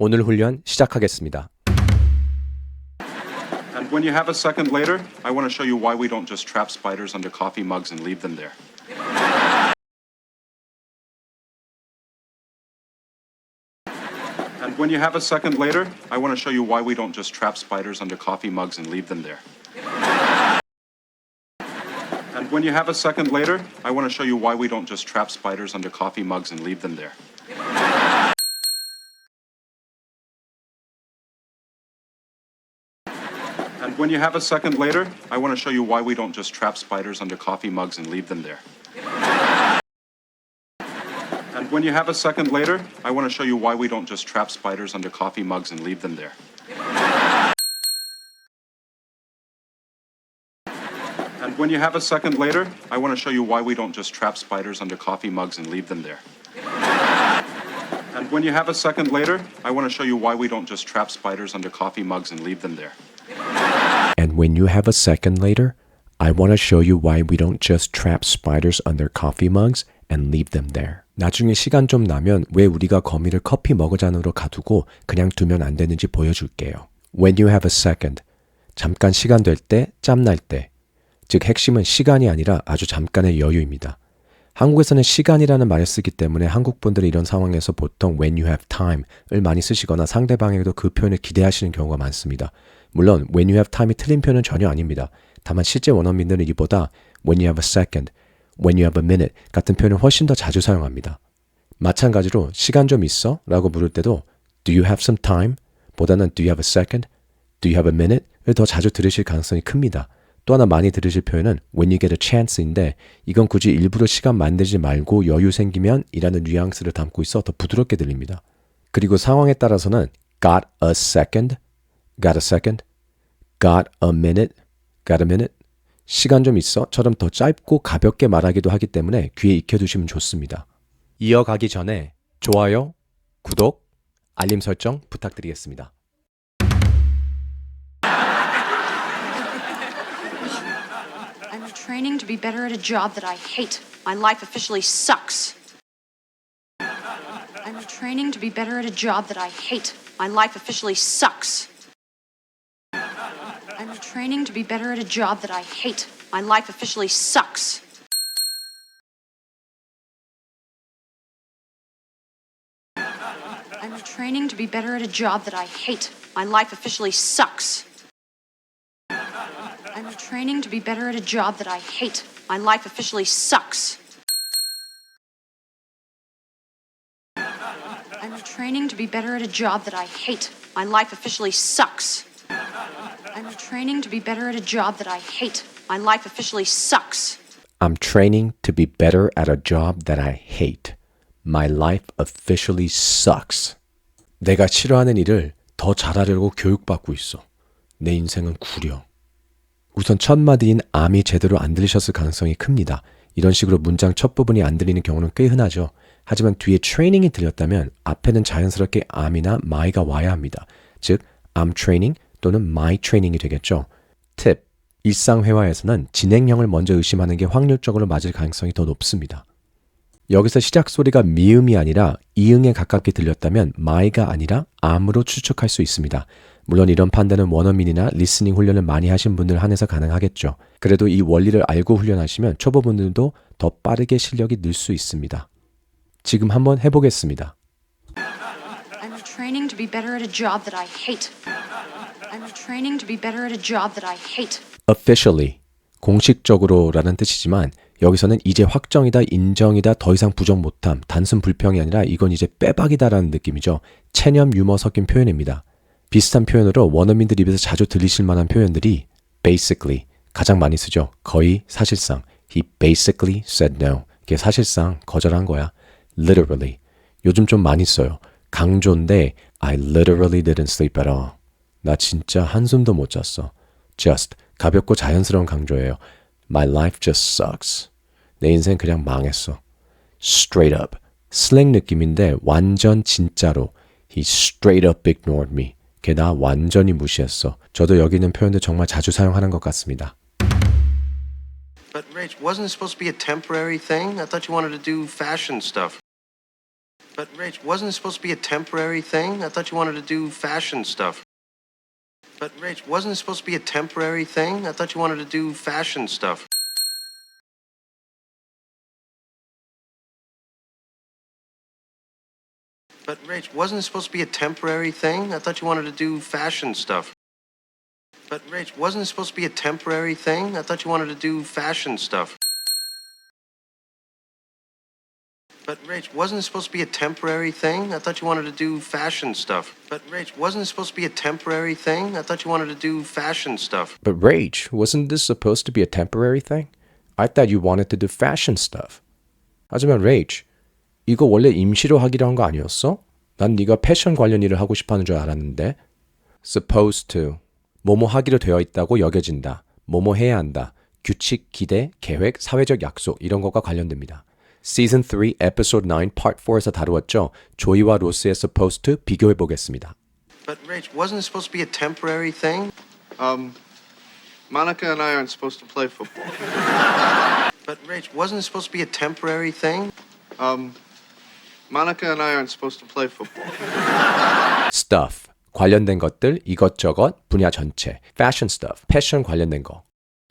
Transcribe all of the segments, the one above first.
오늘 훈련 시작하겠습니다. And when you have a second later, I want to show you why we don't just trap spiders under coffee mugs and leave them there. And when you have a second later, I want to show you why we don't just trap spiders under coffee mugs and leave them there. And when you have a second later, I want to show you why we don't just trap spiders under coffee mugs and leave them there. And when you have a second later, I want to show you why we don't just trap spiders under coffee mugs and leave them there. And when you have a second later, I want to show you why we don't just trap spiders under coffee mugs and leave them there. And when you have a second later, I want to show you why we don't just trap spiders under coffee mugs and leave them there. And when you have a second later, I want to show you why we don't just trap spiders under coffee mugs and leave them there. And when you have a second later, I want to show you why we don't just trap spiders under coffee mugs and leave them there. 나중에 시간 좀 나면 왜 우리가 거미를 커피 머그잔으로 가두고 그냥 두면 안 되는지 보여줄게요. When you have a second, 잠깐 시간 될 때, 짬날 때. 즉 핵심은 시간이 아니라 아주 잠깐의 여유입니다. 한국에서는 시간이라는 말을 쓰기 때문에 한국 분들이 이런 상황에서 보통 when you have time을 많이 쓰시거나 상대방에게도 그 표현을 기대하시는 경우가 많습니다. 물론 when you have time이 틀린 표현은 전혀 아닙니다. 다만 실제 원어민들은 이보다 when you have a second, when you have a minute 같은 표현을 훨씬 더 자주 사용합니다. 마찬가지로 시간 좀 있어? 라고 물을 때도 do you have some time? 보다는 do you have a second? do you have a minute? 을 더 자주 들으실 가능성이 큽니다. 또 하나 많이 들으실 표현은 when you get a chance인데 이건 굳이 일부러 시간 만들지 말고 여유 생기면 이라는 뉘앙스를 담고 있어 더 부드럽게 들립니다. 그리고 상황에 따라서는 got a second, got a second, got a minute, got a minute, 시간 좀 있어? 처럼 더 짧고 가볍게 말하기도 하기 때문에 귀에 익혀두시면 좋습니다. 이어가기 전에 좋아요, 구독, 알림 설정 부탁드리겠습니다. I'm training to be better at a job that I hate. My life officially sucks. I'm training to be better at a job that I hate. My life officially sucks. I'm training to be better at a job that I hate. My life officially sucks. I'm training to be better at a job that I hate. My life officially sucks. I'm training to be better at a job that I hate. My life officially sucks. I'm training to be better at a job that I hate. My life officially sucks. I'm training to be better at a job that I hate. My life officially sucks. I'm training to be better at a job that I hate. My life officially sucks. 내가 싫어하는 일을 더 잘하려고 교육받고 있어. 내 인생은 구려. 우선 첫 마디인 I'이 제대로 안 들리셨을 가능성이 큽니다. 이런 식으로 문장 첫 부분이 안 들리는 경우는 꽤 흔하죠. 하지만 뒤에 training이 들렸다면 앞에는 자연스럽게 I'이나 my가 와야 합니다. 즉, I'm training 또는 my training이 되겠죠. 팁, 일상회화에서는 진행형을 먼저 의심하는 게 확률적으로 맞을 가능성이 더 높습니다. 여기서 시작 소리가 미음이 아니라 이응에 가깝게 들렸다면 my가 아니라 am으로 추측할 수 있습니다. 물론 이런 판단은 원어민이나 리스닝 훈련을 많이 하신 분들 한해서 가능하겠죠. 그래도 이 원리를 알고 훈련하시면 초보분들도 더 빠르게 실력이 늘 수 있습니다. 지금 한번 해보겠습니다. I'm training to be better at a job that I hate. I'm training to be better at a job that I hate. Officially, 공식적으로라는 뜻이지만 여기서는 이제 확정이다, 인정이다, 더 이상 부정 못함, 단순 불평이 아니라 이건 이제 빼박이다라는 느낌이죠. 체념, 유머 섞인 표현입니다. 비슷한 표현으로 원어민들 입에서 자주 들리실 만한 표현들이 basically, 가장 많이 쓰죠. 거의 사실상. He basically said no. 이게 사실상 거절한 거야. Literally. 요즘 좀 많이 써요. 강조인데 I literally didn't sleep at all. 나 진짜 한숨도 못 잤어. Just. 가볍고 자연스러운 강조예요. My life just sucks. 내 인생 그냥 망했어. Straight up. 슬랭 느낌인데 완전 진짜로. He straight up ignored me. 걔 나 완전히 무시했어. 저도 여기 있는 표현들 정말 자주 사용하는 것 같습니다. But Rach, wasn't it supposed to be a temporary thing? I thought you wanted to do fashion stuff. But Rach, wasn't it supposed to be a temporary thing? I thought you wanted to do fashion stuff. But Rach, wasn't it supposed to be a temporary thing? I thought you wanted to do fashion stuff. But Rach, wasn't it supposed to be a temporary thing? I thought you wanted to do fashion stuff. But Rach, wasn't it supposed to be a temporary thing? I thought you wanted to do fashion stuff. But Rach, wasn't it supposed to be a temporary thing? I thought you wanted to do fashion stuff. But Rach, wasn't it supposed to be a temporary thing? I thought you wanted to do fashion stuff. But Rach, wasn't this supposed to be a temporary thing? I thought you wanted to do fashion stuff. 하지만 Rach, 이거 원래 임시로 하기로 한 거 아니었어? 난 네가 패션 관련 일을 하고 싶어 하는 줄 알았는데. Supposed to. 뭐뭐 하기로 되어 있다고 여겨진다. 뭐뭐 해야 한다. 규칙, 기대, 계획, 사회적 약속 이런 것과 관련됩니다. Season 3, Episode 9, Part 4에서 다루었죠. 조이와 로스의 Supposed to 비교해 보겠습니다. But Rach, wasn't it supposed to be a temporary thing? Monica and I aren't supposed to play football. But Rach, wasn't it supposed to be a temporary thing? Monica and I aren't supposed to play football. Stuff, 관련된 것들, 이것저것, 분야 전체. Fashion stuff, 패션 관련된 거.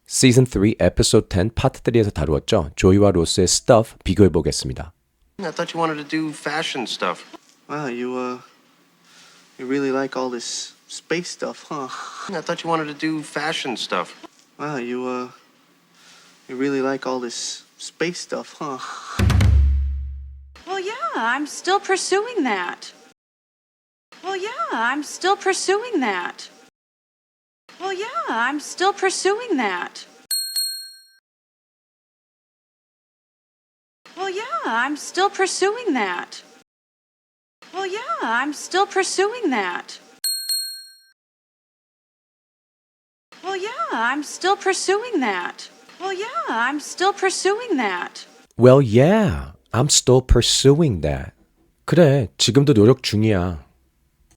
Season 3, Episode 10, Part 3에서 다루었죠. 조이와 로스의 Stuff 비교해 보겠습니다. I thought you wanted to do fashion stuff. Wow, you really like all this space stuff, huh? I thought you wanted to do fashion stuff. Wow, you really like all this space stuff, huh? Well, yeah, I'm still pursuing that. Well, yeah, I'm still pursuing that. Well, yeah, I'm still pursuing that. Well, yeah, I'm still pursuing that. Well, yeah, I'm still pursuing that. Well, yeah, I'm still pursuing that. Well, yeah, I'm still pursuing that. Well, yeah, I'm still pursuing that. 그래, 지금도 노력 중이야.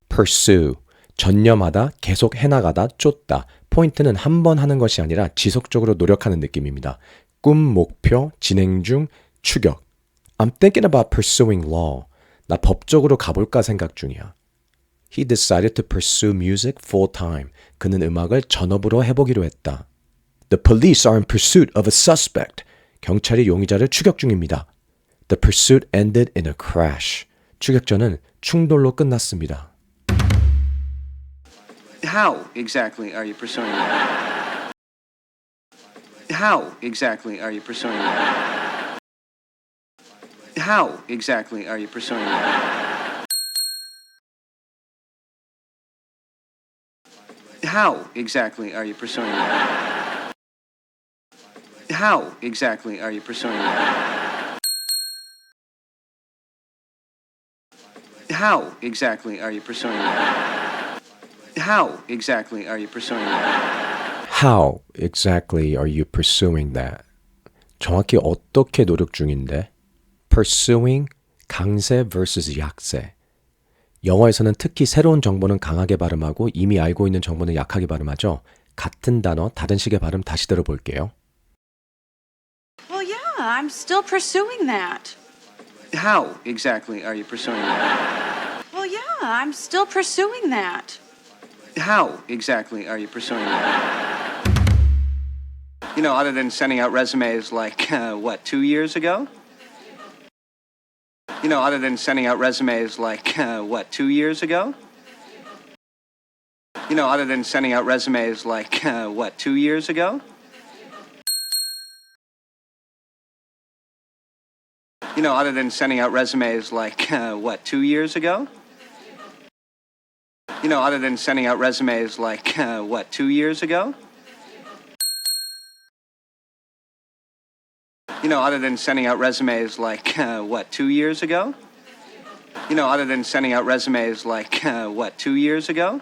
Pursue, 전념하다, 계속 해나가다, 쫓다. 포인트는 한 번 하는 것이 아니라 지속적으로 노력하는 느낌입니다. 꿈, 목표, 진행 중, 추격. I'm thinking about pursuing law. 나 법적으로 가볼까 생각 중이야. He decided to pursue music full time. 그는 음악을 전업으로 해보기로 했다. The police are in pursuit of a suspect. 경찰이 용의자를 추격 중입니다. The pursuit ended in a crash. 추격전은 충돌로 끝났습니다. How exactly are you pursuing that? How exactly are you pursuing that? How exactly are you pursuing that? How exactly are you pursuing that? How exactly are you pursuing that? How exactly are you pursuing that? How exactly are you pursuing that? How exactly are you pursuing that? 정확히 어떻게 노력 중인데? Pursuing, 강세 vs 약세. 영어에서는 특히 새로운 정보는 강하게 발음하고 이미 알고 있는 정보는 약하게 발음하죠. 같은 단어, 다른 식의 발음 다시 들어볼게요. Well, yeah, I'm still pursuing that. How exactly are you pursuing that? Well, yeah, I'm still pursuing that. How exactly are you pursuing that? You know, other than sending out resumes like, 2 years ago? You know, other than sending out resumes like, 2 years ago? You know, other than sending out resumes like, 2 years ago? You know, other than sending out resumes like, 2 years ago? You know, other than sending out resumes like, 2 years ago? You know, other than sending out resumes like, 2 years ago? You know, other than sending out resumes like, 2 years ago?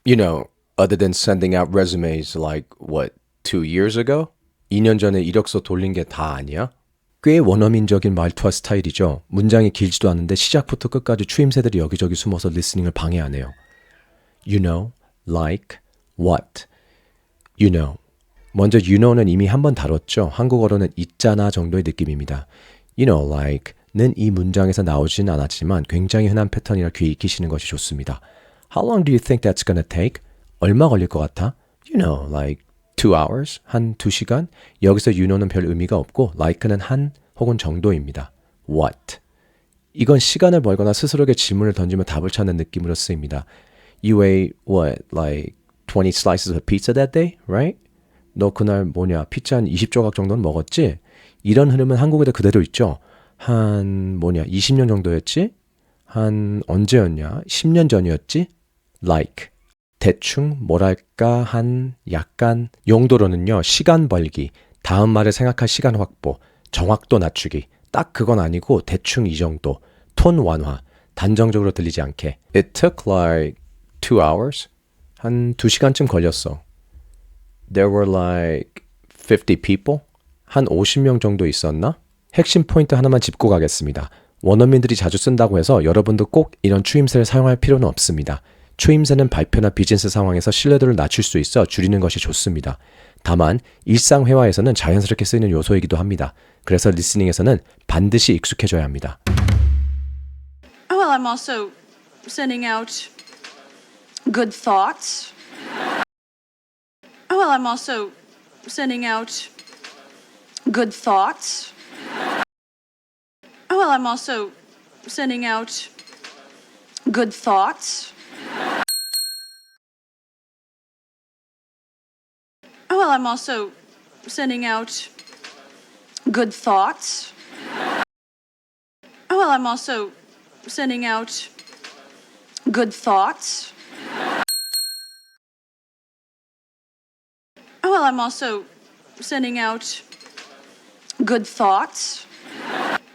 You know, other than sending out resumes like, 2 years ago? 2년 전에 이력서 돌린 게 다 아니야? 꽤 원어민적인 말투와 스타일이죠. 문장이 길지도 않은데 시작부터 끝까지 추임새들이 여기저기 숨어서 리스닝을 방해하네요. You know, like, what? You know. 먼저 you know는 이미 한 번 다뤘죠. 한국어로는 있잖아 정도의 느낌입니다. You know, like, 이 문장에서 나오진 않았지만 굉장히 흔한 패턴이라 귀에 익히시는 것이 좋습니다. How long do you think that's gonna take? 얼마 걸릴 것 같아? You know, like 2 hours? 한 2시간? 여기서 you know는 별 의미가 없고 like는 한 혹은 정도입니다. What? 이건 시간을 벌거나 스스로에게 질문을 던지며 답을 찾는 느낌으로 쓰입니다. You ate what? Like 20 slices of pizza that day? Right? 너 그날 피자 한 20조각 정도는 먹었지? 이런 흐름은 한국에도 그대로 있죠. 한 20년 정도였지? 한 언제였냐? 10년 전이었지? Like. 대충, 뭐랄까, 한, 약간. 용도로는요, 시간 벌기, 다음 말을 생각할 시간 확보, 정확도 낮추기. 딱 그건 아니고 대충 이 정도. 톤 완화. 단정적으로 들리지 않게. It took like 2 hours? 한 2시간쯤 걸렸어. There were like 50 people? 한 50명 정도 있었나? 핵심 포인트 하나만 짚고 가겠습니다. 원어민들이 자주 쓴다고 해서 여러분도 꼭 이런 추임새를 사용할 필요는 없습니다. 추임새는 발표나 비즈니스 상황에서 신뢰도를 낮출 수 있어 줄이는 것이 좋습니다. 다만 일상 회화에서는 자연스럽게 쓰이는 요소이기도 합니다. 그래서 리스닝에서는 반드시 익숙해져야 합니다. Well, I'm also sending out good thoughts. Well, I'm also sending out good thoughts. Well, I'm also sending out good thoughts. Well, I'm also sending out good thoughts. Well, I'm also sending out good thoughts. Well, I'm also sending out good thoughts.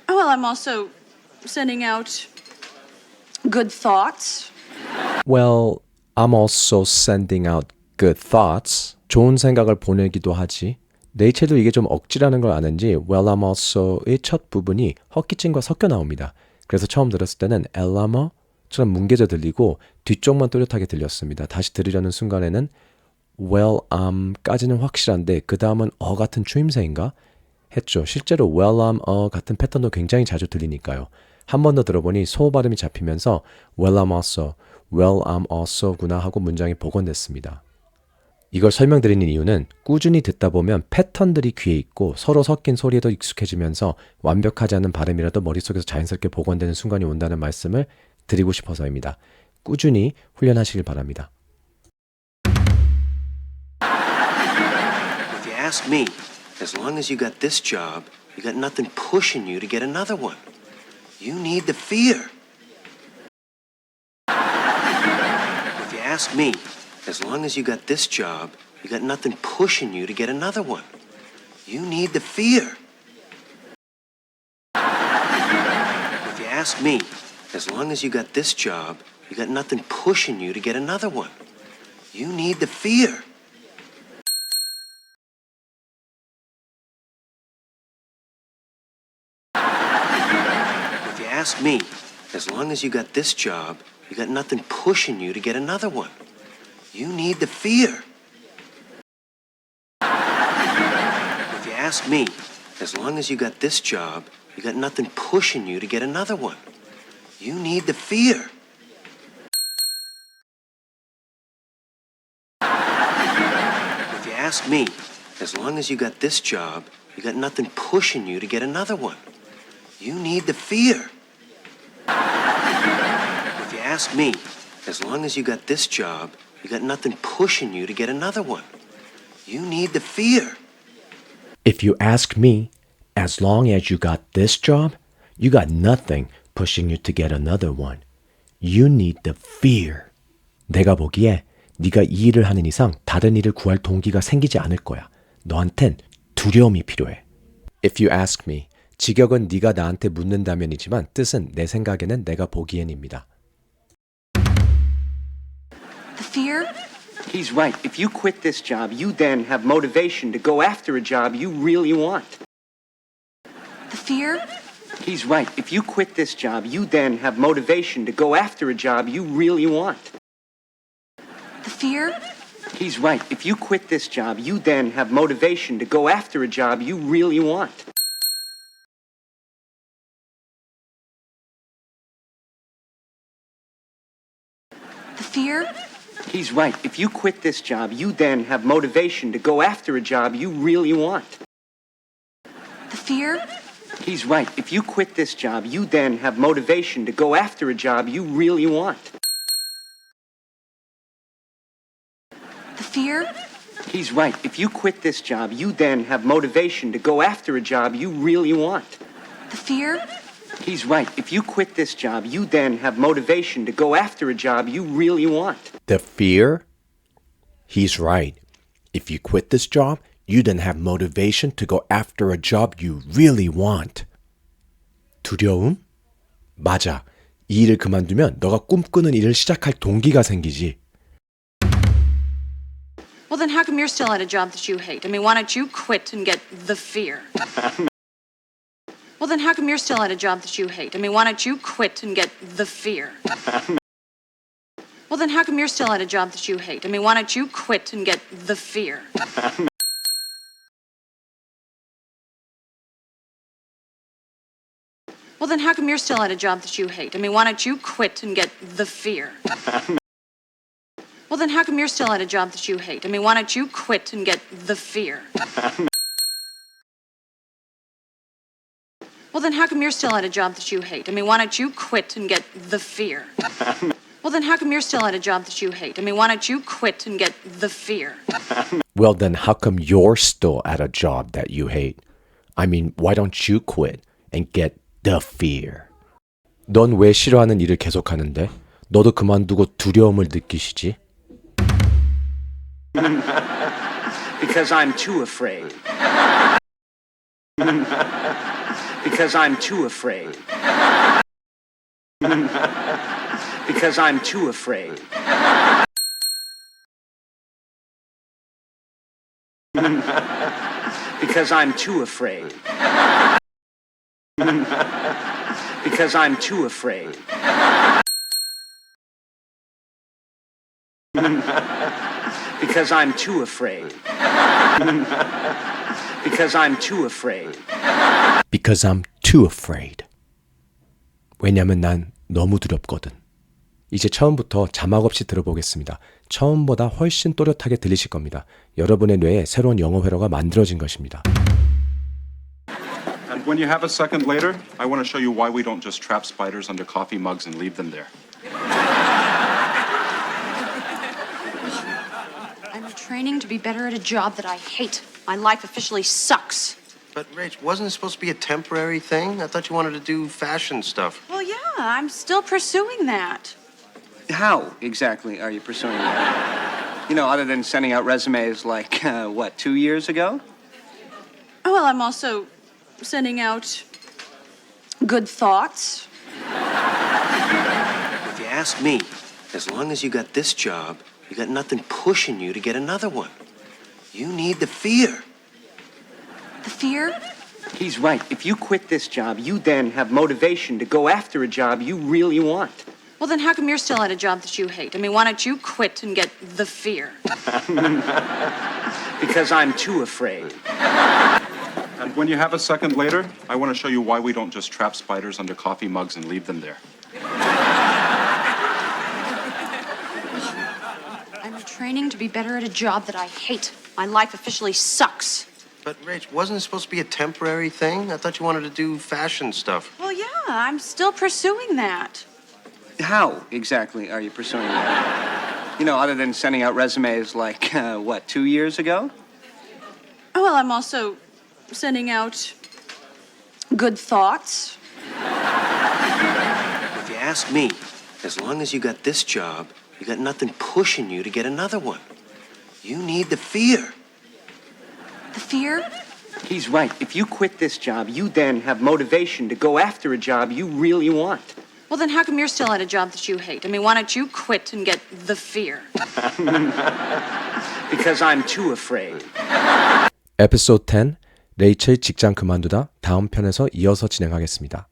Well, I'm also sending out good thoughts. Well, I'm also sending out good thoughts. 좋은 생각을 보내기도 하지. 네이첼도 이게 좀 억지라는 걸 아는지 well, I'm also의 첫 부분이 헛기침과 섞여 나옵니다. 그래서 처음 들었을 때는 엘라머처럼 뭉개져 들리고 뒤쪽만 또렷하게 들렸습니다. 다시 들으려는 순간에는 well, I'm까지는 확실한데 그 다음은 같은 추임새인가? 했죠. 실제로 well, I'm 같은 패턴도 굉장히 자주 들리니까요. 한 번 더 들어보니 소호 발음이 잡히면서 well, I'm also구나 하고 문장이 복원됐습니다. 이걸 설명드리는 이유는 꾸준히 듣다 보면 패턴들이 귀에 있고 서로 섞인 소리에도 익숙해지면서 완벽하지 않은 발음이라도 머릿속에서 자연스럽게 복원되는 순간이 온다는 말씀을 드리고 싶어서입니다. 꾸준히 훈련하시길 바랍니다. If you ask me, as long as you got this job, you got nothing pushing you to get another one. You need the fear. If you ask me, as long as you got this job, you got nothing pushing you to get another one. You need the fear. If you ask me, as long as you got this job, you got nothing pushing you to get another one. You need the fear. If you ask me, as long as you got this job, you got nothing pushing you to get another one. You need the fear. If you ask me, as long as you got this job, you got nothing pushing you to get another one. You need the fear. If you ask me, as long as you got this job, you got nothing pushing you to get another one. You need the fear. If you ask me, as long as you got this job, you got nothing pushing you to get another one. You need the fear. If you ask me, as long as you got this job, you got nothing pushing you to get another one. You need the fear. 내가 보기에 네가 이 일을 하는 이상 다른 일을 구할 동기가 생기지 않을 거야. 너한텐 두려움이 필요해. If you ask me, 직역은 네가 나한테 묻는다면이지만 뜻은 내 생각에는 내가 보기엔입니다. The fear? He's right. If you quit this job, you then have motivation to go after a job you really want. The fear? He's right. If you quit this job, you then have motivation to go after a job you really want. The fear? He's right. If you quit this job, you then have motivation to go after a job you really want. The fear? He's right. If you quit this job, you then have motivation to go after a job you really want. The fear? He's right. If you quit this job, you then have motivation to go after a job you really want. The fear? He's right. If you quit this job, you then have motivation to go after a job you really want. The fear? He's right. If you quit this job, you then have motivation to go after a job you really want. The fear? He's right. If you quit this job, you then have motivation to go after a job you really want. 두려움? 맞아. 이 일을 그만두면 너가 꿈꾸는 일을 시작할 동기가 생기지. Well, then how come you're still at a job that you hate? I mean, why don't you quit and get the fear? Well, then how come you're still at a job that you hate? I mean, why don't you quit and get the fear? Well, then how come you're still at a job that you hate? I mean, why don't you quit and get the fear? Well, then how come you're still at a job that you hate? I mean, why don't you quit and get the fear? Well, then how come you're still at a job that you hate? I mean, why don't you quit and get the fear? Well, then how come you're still at a job that you hate? I mean, why don't you quit and get the fear? Well, then how come you're still at a job that you hate? I mean, why don't you quit and get the fear? Well, then how come you're still at a job that you hate? I mean, why don't you quit and get the fear? 넌 왜 싫어하는 일을 계속하는데? 너도 그만두고 두려움을 느끼시지? Because I'm too afraid. Because I'm too afraid. Because I'm too afraid. Because I'm too afraid. Because I'm too afraid. Because I'm too afraid. Because I'm too afraid. Because I'm too afraid. 왜냐면 난 너무 두렵거든. 이제 처음부터 자막 없이 들어보겠습니다. 처음보다 훨씬 또렷하게 들리실 겁니다. 여러분의 뇌에 새로운 영어 회로가 만들어진 것입니다. And when you have a second later, I want to show you why we don't just trap spiders under coffee mugs and leave them there. I'm training to be better at a job that I hate. My life officially sucks. But, Rach, wasn't it supposed to be a temporary thing? I thought you wanted to do fashion stuff. Well, yeah, I'm still pursuing that. How exactly are you pursuing that? You know, other than sending out resumes like, 2 years ago? Oh, well, I'm also sending out good thoughts. If you ask me, as long as you got this job, you got nothing pushing you to get another one. You need the fear. The fear? He's right. If you quit this job, you then have motivation to go after a job you really want. Well, then how come you're still at a job that you hate? I mean, why don't you quit and get the fear? Because I'm too afraid. And when you have a second later, I want to show you why we don't just trap spiders under coffee mugs and leave them there. I'm training to be better at a job that I hate. My life officially sucks. But, Rach, wasn't it supposed to be a temporary thing? I thought you wanted to do fashion stuff. Well, yeah, I'm still pursuing that. How exactly are you pursuing that? You know, other than sending out resumes like, 2 years ago? Oh, well, I'm also sending out good thoughts. If you ask me, as long as you got this job, you got nothing pushing you to get another one. You need the fear. The fear? He's right. If you quit this job, you then have motivation to go after a job you really want. Well, then how come you're still at a job that you hate? I mean, why don't you quit and get the fear? Because I'm too afraid. 에피소드 10, 레이첼 직장 그만두다 다음 편에서 이어서 진행하겠습니다.